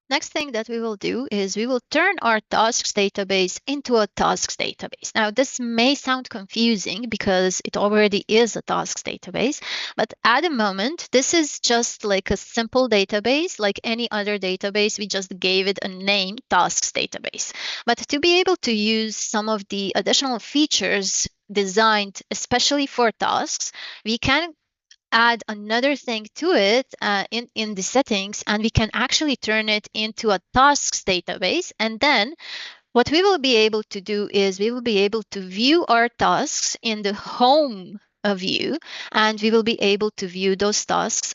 Next thing that we will do is we will turn our tasks database into a tasks database. Now, this may sound confusing because it already is a tasks database, but at the moment, this is just like a simple database, like any other database. We just gave it a name, tasks database. But to be able to use some of the additional features designed especially for tasks, we can add another thing to it in the settings, and we can actually turn it into a tasks database. And then what we will be able to do is we will be able to view our tasks in the home view, and we will be able to view those tasks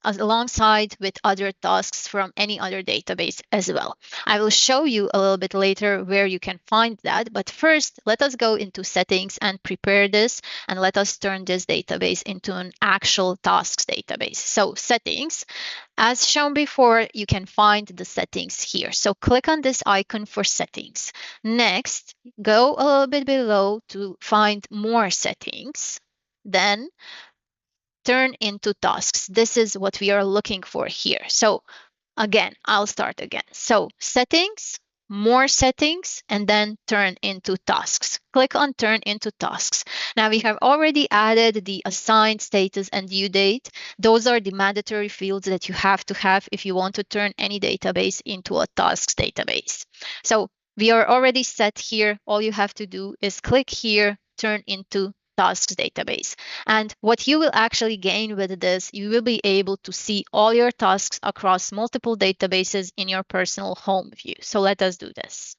alongside with other tasks from any other database as well. I will show you a little bit later where you can find that, but first let us go into settings and prepare this, and let us turn this database into an actual tasks database. So settings, as shown before, you can find the settings here. So click on this icon for settings. Next, go a little bit below to find more settings. Then turn into tasks. This is what we are looking for here. So again, I'll start again. So settings, more settings, and then turn into tasks. Click on turn into tasks. Now we have already added the assigned status and due date. Those are the mandatory fields that you have to have if you want to turn any database into a tasks database. So we are already set here. All you have to do is click here, turn into tasks database. And what you will actually gain with this, you will be able to see all your tasks across multiple databases in your personal home view. So let us do this.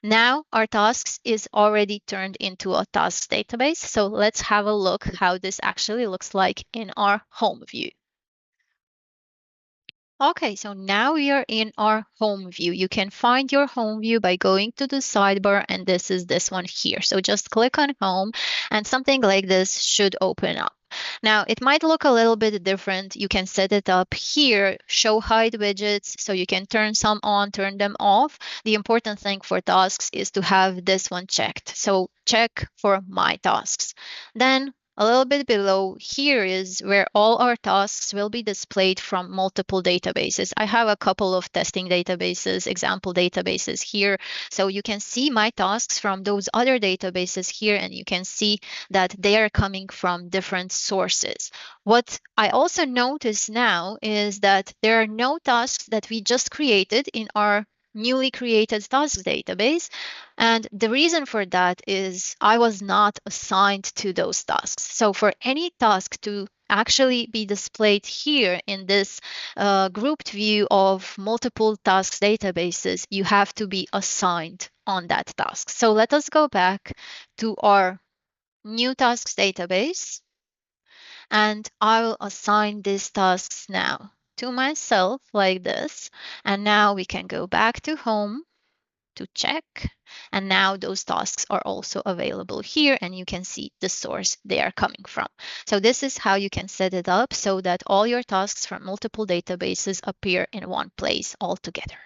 Now our tasks is already turned into a tasks database. So let's have a look how this actually looks like in our home view. Okay, so now we are in our home view. You can find your home view by going to the sidebar, and this is this one here. So just click on home and something like this should open up. Now it might look a little bit different. You can set it up here, show hide widgets, so you can turn some on, turn them off. The important thing for tasks is to have this one checked. So check for my tasks. Then a little bit below here is where all our tasks will be displayed from multiple databases. I have a couple of testing databases, example databases here. So you can see my tasks from those other databases here, and you can see that they are coming from different sources. What I also notice now is that there are no tasks that we just created in our newly created tasks database. And the reason for that is I was not assigned to those tasks. So for any task to actually be displayed here in this grouped view of multiple tasks databases, you have to be assigned on that task. So let us go back to our new tasks database, and I will assign these tasks now to myself like this. And now we can go back to home to check. And now those tasks are also available here, and you can see the source they are coming from. So this is how you can set it up so that all your tasks from multiple databases appear in one place all together.